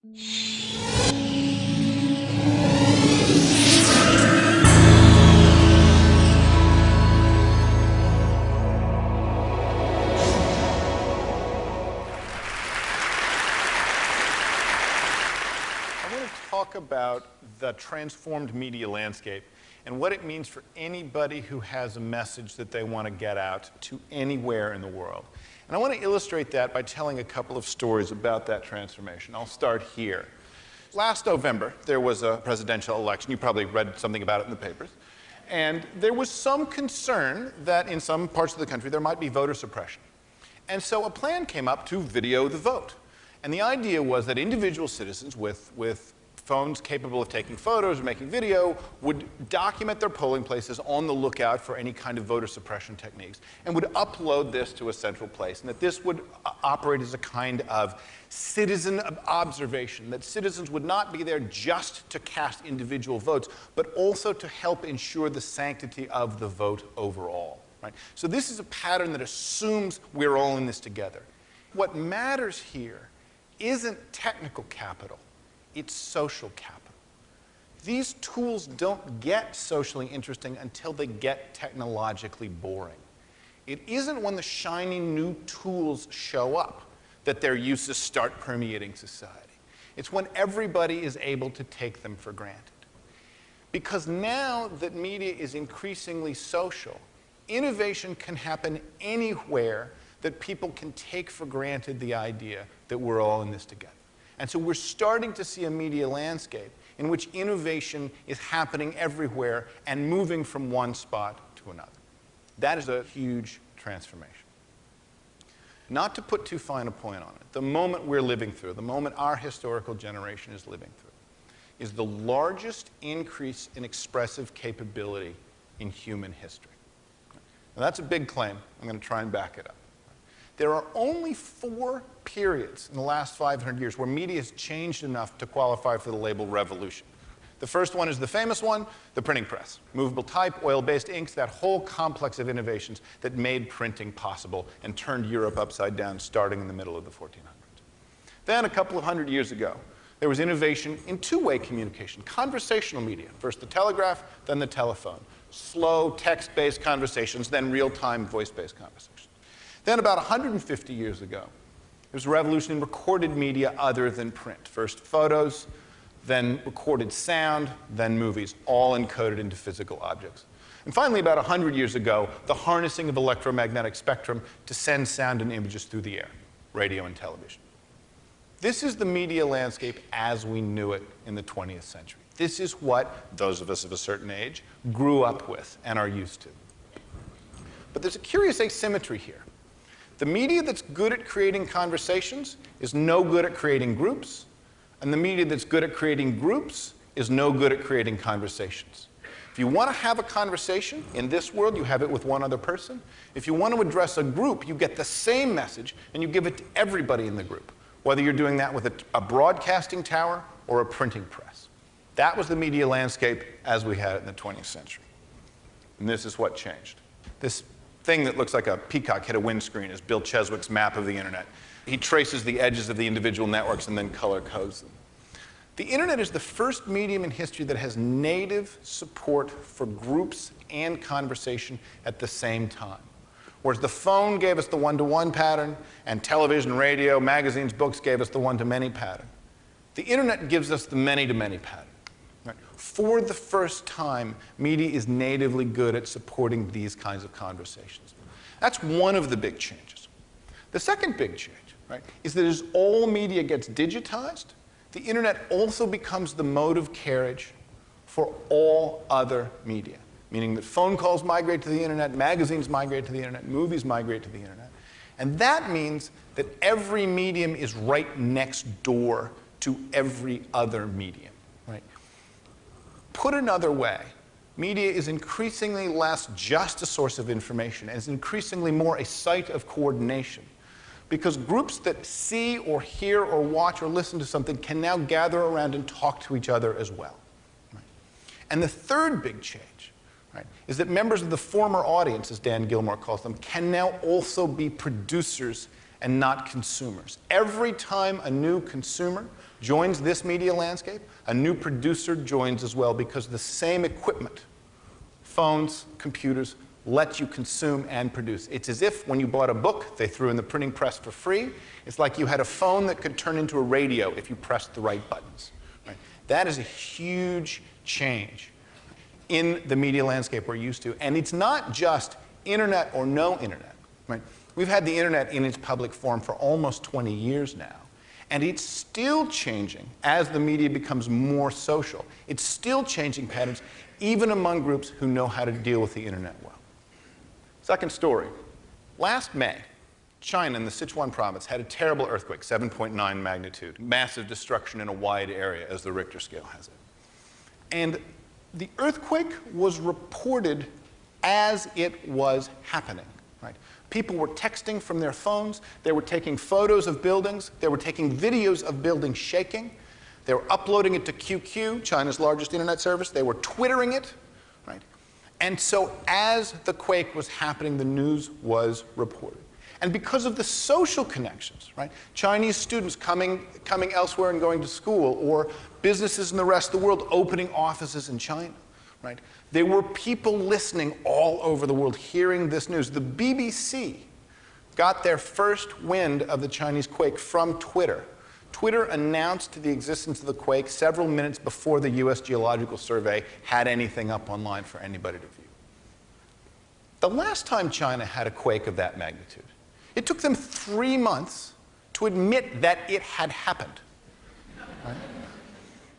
Talk about the transformed media landscape and what it means for anybody who has a message that they want to get out to anywhere in the world. And I want to illustrate that by telling a couple of stories about that transformation. I'll start here. Last November, there was a presidential election. You probably read something about it in the papers. And there was some concern that in some parts of the country there might be voter suppression. And so a plan came up to video the vote. And the idea was that individual citizens with phones capable of taking photos or making video would document their polling places on the lookout for any kind of voter suppression techniques and would upload this to a central place, and that this would operate as a kind of citizen observation, that citizens would not be there just to cast individual votes, but also to help ensure the sanctity of the vote overall. Right? So this is a pattern that assumes we're all in this together. What matters here isn't technical capital. It's social capital. These tools don't get socially interesting until they get technologically boring. It isn't when the shiny new tools show up that their uses start permeating society. It's when everybody is able to take them for granted. Because now that media is increasingly social, innovation can happen anywhere that people can take for granted the idea that we're all in this together. And so we're starting to see a media landscape in which innovation is happening everywhere and moving from one spot to another. That is a huge transformation. Not to put too fine a point on it, the moment we're living through, the moment our historical generation is living through, is the largest increase in expressive capability in human history. Now that's a big claim. I'm going to try and back it up. There are only 4 periods in the last 500 years where media has changed enough to qualify for the label revolution. The first one is the famous one, the printing press. Movable type, oil-based inks, that whole complex of innovations that made printing possible and turned Europe upside down starting in the middle of the 1400s. Then, a couple of hundred years ago, there was innovation in two-way communication, conversational media. First the telegraph, then the telephone. Slow, text-based conversations, then real-time voice-based conversations. Then about 150 years ago, there was a revolution in recorded media other than print. First photos, then recorded sound, then movies, all encoded into physical objects. And finally, about 100 years ago, the harnessing of electromagnetic spectrum to send sound and images through the air, radio and television. This is the media landscape as we knew it in the 20th century. This is what those of us of a certain age grew up with and are used to. But there's a curious asymmetry here. The media that's good at creating conversations is no good at creating groups, and the media that's good at creating groups is no good at creating conversations. If you want to have a conversation in this world, you have it with one other person. If you want to address a group, you get the same message and you give it to everybody in the group, whether you're doing that with a broadcasting tower or a printing press. That was the media landscape as we had it in the 20th century. And this is what changed. This thing that looks like a peacock hit a windscreen is Bill Cheswick's map of the internet. He traces the edges of the individual networks and then color codes them. The internet is the first medium in history that has native support for groups and conversation at the same time. Whereas the phone gave us the one-to-one pattern, and television, radio, magazines, books gave us the one-to-many pattern. The internet gives us the many-to-many pattern. Right? For the first time, media is natively good at supporting these kinds of conversations. That's one of the big changes. The second big change, right, is that as all media gets digitized, the internet also becomes the mode of carriage for all other media, meaning that phone calls migrate to the internet, magazines migrate to the internet, movies migrate to the internet. And that means that every medium is right next door to every other medium. Right? Put another way, media is increasingly less just a source of information and is increasingly more a site of coordination, because groups that see or hear or watch or listen to something can now gather around and talk to each other as well. Right? And the third big change, right, is that members of the former audience, as Dan Gilmore calls them, can now also be producers and not consumers. Every time a new consumer joins this media landscape, a new producer joins as well, because the same equipment, phones, computers, let you consume and produce. It's as if when you bought a book, they threw in the printing press for free. It's like you had a phone that could turn into a radio if you pressed the right buttons. Right? That is a huge change in the media landscape we're used to. And it's not just internet or no internet. Right? We've had the internet in its public form for almost 20 years now. And it's still changing as the media becomes more social. It's still changing patterns, even among groups who know how to deal with the internet well. Second story. Last May, China in the Sichuan province had a terrible earthquake, 7.9 magnitude, massive destruction in a wide area, as the Richter scale has it. And the earthquake was reported as it was happening. Right? People were texting from their phones. They were taking photos of buildings. They were taking videos of buildings shaking. They were uploading it to QQ, China's largest internet service. They were Twittering it. Right? And so as the quake was happening, the news was reported. And because of the social connections, right, Chinese students coming elsewhere and going to school, or businesses in the rest of the world opening offices in China, right, there were people listening all over the world hearing this news. The BBC got their first wind of the Chinese quake from Twitter. Twitter announced the existence of the quake several minutes before the US Geological Survey had anything up online for anybody to view. The last time China had a quake of that magnitude, it took them 3 months to admit that it had happened. Right?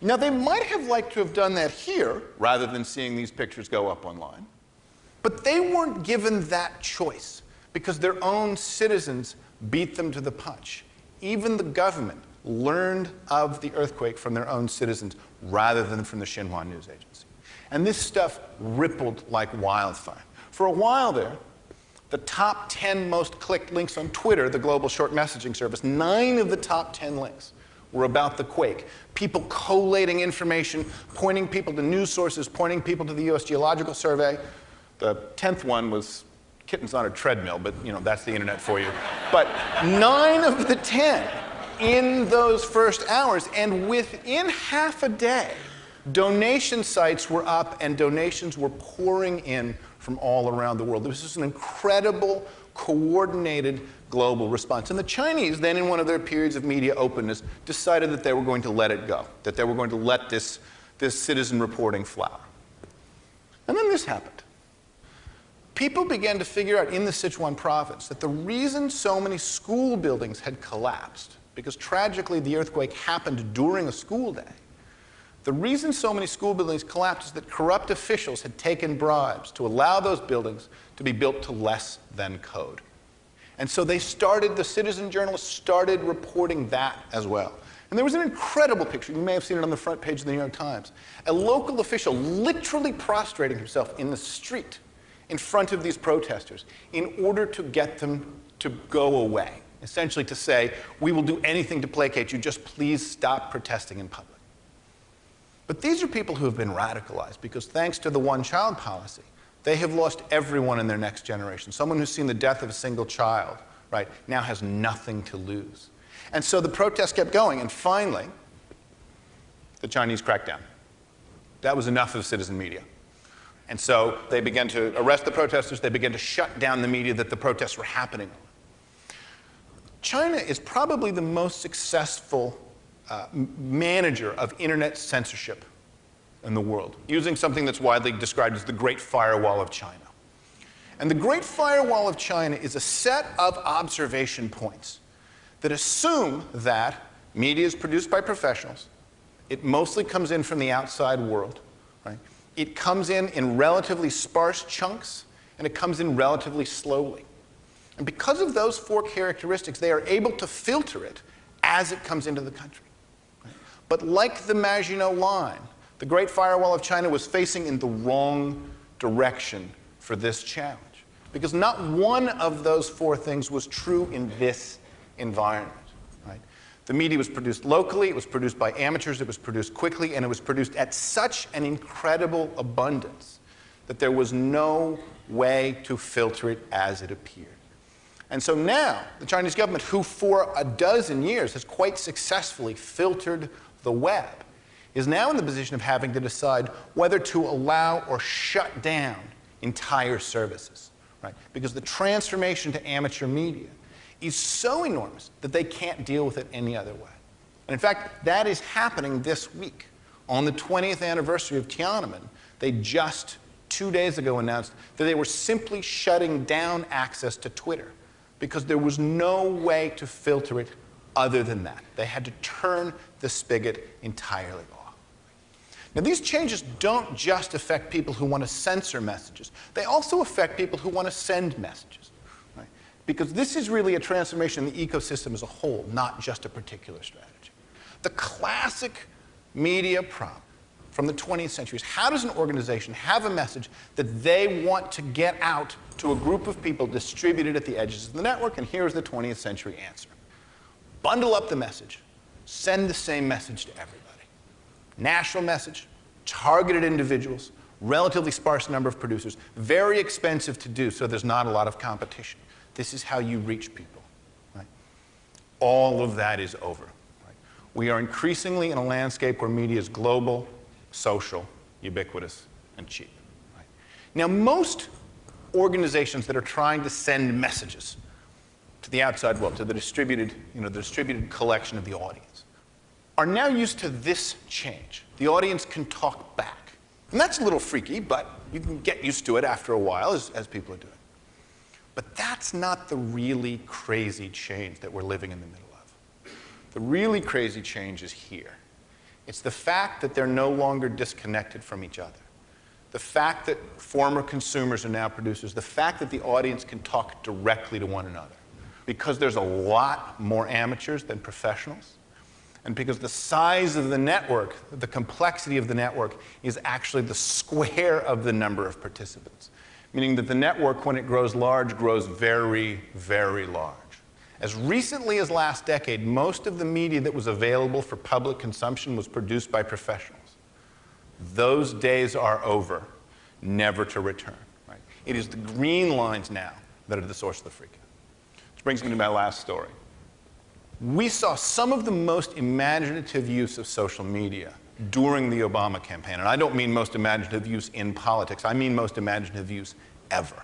Now, they might have liked to have done that here, rather than seeing these pictures go up online. But they weren't given that choice, because their own citizens beat them to the punch. Even the government learned of the earthquake from their own citizens, rather than from the Xinhua news agency. And this stuff rippled like wildfire. For a while there, the top 10 most clicked links on Twitter, the global short messaging service, 9 of the top 10 links were about the quake. People collating information, pointing people to news sources, pointing people to the US Geological Survey. The 10th one was kittens on a treadmill, but you know, that's the internet for you. But 9 of the 10 in those first hours, and within half a day, donation sites were up and donations were pouring in from all around the world. This was an incredible, coordinated global response. And the Chinese, then in one of their periods of media openness, decided that they were going to let it go, that they were going to let this citizen reporting flower. And then this happened. People began to figure out in the Sichuan province that the reason so many school buildings had collapsed, because tragically the earthquake happened during a school day, the reason so many school buildings collapsed is that corrupt officials had taken bribes to allow those buildings to be built to less than code. And so the citizen journalists started reporting that as well. And there was an incredible picture. You may have seen it on the front page of the New York Times. A local official literally prostrating himself in the street in front of these protesters in order to get them to go away. Essentially to say, we will do anything to placate you, just please stop protesting in public. But these are people who have been radicalized because thanks to the one-child policy, they have lost everyone in their next generation. Someone who's seen the death of a single child, right, now has nothing to lose. And so the protests kept going, and finally, the Chinese cracked down. That was enough of citizen media. And so they began to arrest the protesters. They began to shut down the media that the protests were happening on. China is probably the most successful manager of internet censorship in the world, using something that's widely described as the Great Firewall of China. And the Great Firewall of China is a set of observation points that assume that media is produced by professionals. It mostly comes in from the outside world. Right? It comes in relatively sparse chunks, and it comes in relatively slowly. And because of those 4 characteristics, they are able to filter it as it comes into the country. Right? But like the Maginot Line, the Great Firewall of China was facing in the wrong direction for this challenge, because not one of those 4 things was true in this environment. Right? The media was produced locally, it was produced by amateurs, it was produced quickly, and it was produced at such an incredible abundance that there was no way to filter it as it appeared. And so now, the Chinese government, who for a dozen years has quite successfully filtered the web, is now in the position of having to decide whether to allow or shut down entire services, right? Because the transformation to amateur media is so enormous that they can't deal with it any other way. And in fact, that is happening this week. On the 20th anniversary of Tiananmen, they just 2 days ago announced that they were simply shutting down access to Twitter because there was no way to filter it other than that. They had to turn the spigot entirely off. Now, these changes don't just affect people who want to censor messages. They also affect people who want to send messages, right? Because this is really a transformation in the ecosystem as a whole, not just a particular strategy. The classic media problem from the 20th century is, how does an organization have a message that they want to get out to a group of people distributed at the edges of the network? And here's the 20th century answer. Bundle up the message. Send the same message to everybody. National message, targeted individuals, relatively sparse number of producers, very expensive to do, so there's not a lot of competition. This is how you reach people, right? All of that is over. We are increasingly in a landscape where media is global, social, ubiquitous, and cheap. Right? Now, most organizations that are trying to send messages to the outside world, to the distributed collection of the audience, are now used to this change. The audience can talk back. And that's a little freaky, but you can get used to it after a while, as people are doing. But that's not the really crazy change that we're living in the middle of. The really crazy change is here. It's the fact that they're no longer disconnected from each other. The fact that former consumers are now producers. The fact that the audience can talk directly to one another. Because there's a lot more amateurs than professionals. And because the size of the network, the complexity of the network, is actually the square of the number of participants. Meaning that the network, when it grows large, grows very, very large. As recently as last decade, most of the media that was available for public consumption was produced by professionals. Those days are over, never to return. Right? It is the green lines now that are the source of the freak out. Which brings me to my last story. We saw some of the most imaginative use of social media during the Obama campaign. And I don't mean most imaginative use in politics. I mean most imaginative use ever.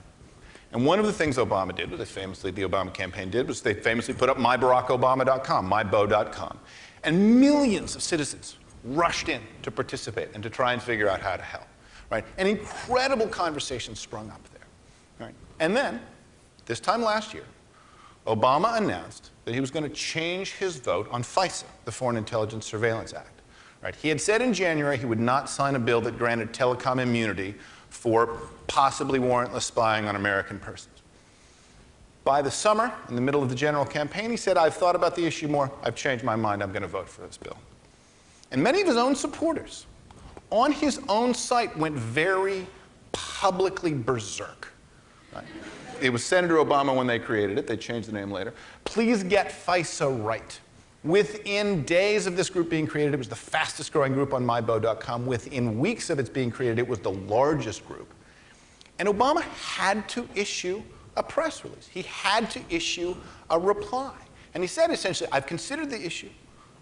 And one of the things Obama did, the Obama campaign did, was they famously put up mybarackobama.com, mybo.com. And millions of citizens rushed in to participate and to try and figure out how to help. Right? An incredible conversation sprung up there. Right? And then, this time last year, Obama announced that he was going to change his vote on FISA, the Foreign Intelligence Surveillance Act. Right? He had said in January he would not sign a bill that granted telecom immunity for possibly warrantless spying on American persons. By the summer, in the middle of the general campaign, he said, I've thought about the issue more, I've changed my mind, I'm going to vote for this bill. And many of his own supporters on his own site went very publicly berserk. Right? It was Senator Obama when they created it, they changed the name later. Please get FISA right. Within days of this group being created, it was the fastest growing group on mybo.com. Within weeks of its being created, it was the largest group. And Obama had to issue a press release. He had to issue a reply. And he said essentially, I've considered the issue.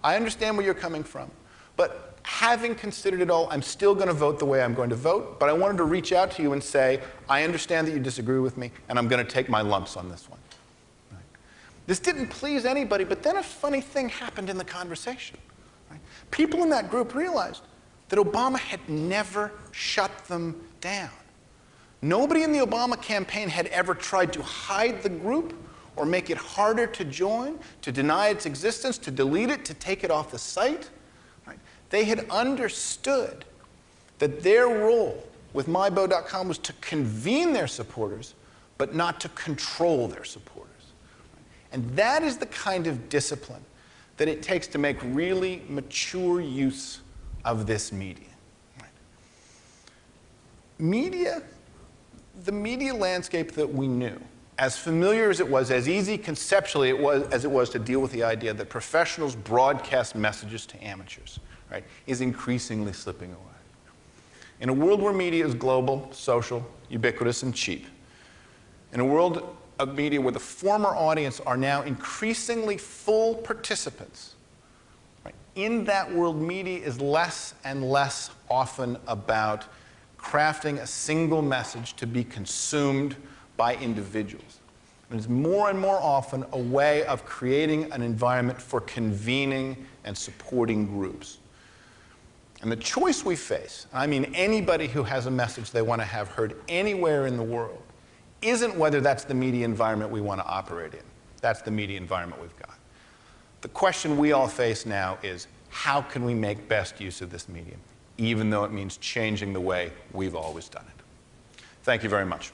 I understand where you're coming from. But having considered it all, I'm still going to vote the way I'm going to vote. But I wanted to reach out to you and say, I understand that you disagree with me, and I'm going to take my lumps on this one. This didn't please anybody, but then a funny thing happened in the conversation. Right? People in that group realized that Obama had never shut them down. Nobody in the Obama campaign had ever tried to hide the group or make it harder to join, to deny its existence, to delete it, to take it off the site. Right? They had understood that their role with mybo.com was to convene their supporters, but not to control their supporters. And that is the kind of discipline that it takes to make really mature use of this media. Right? The media landscape that we knew, as familiar as it was, as easy conceptually as it was to deal with the idea that professionals broadcast messages to amateurs, right, is increasingly slipping away. In a world where media is global, social, ubiquitous, and cheap, in a world a media where the former audience are now increasingly full participants. Right? In that world, media is less and less often about crafting a single message to be consumed by individuals. It is more and more often a way of creating an environment for convening and supporting groups. And the choice we face, I mean anybody who has a message they want to have heard anywhere in the world, isn't whether that's the media environment we want to operate in. That's the media environment we've got. The question we all face now is, how can we make best use of this medium, even though it means changing the way we've always done it? Thank you very much.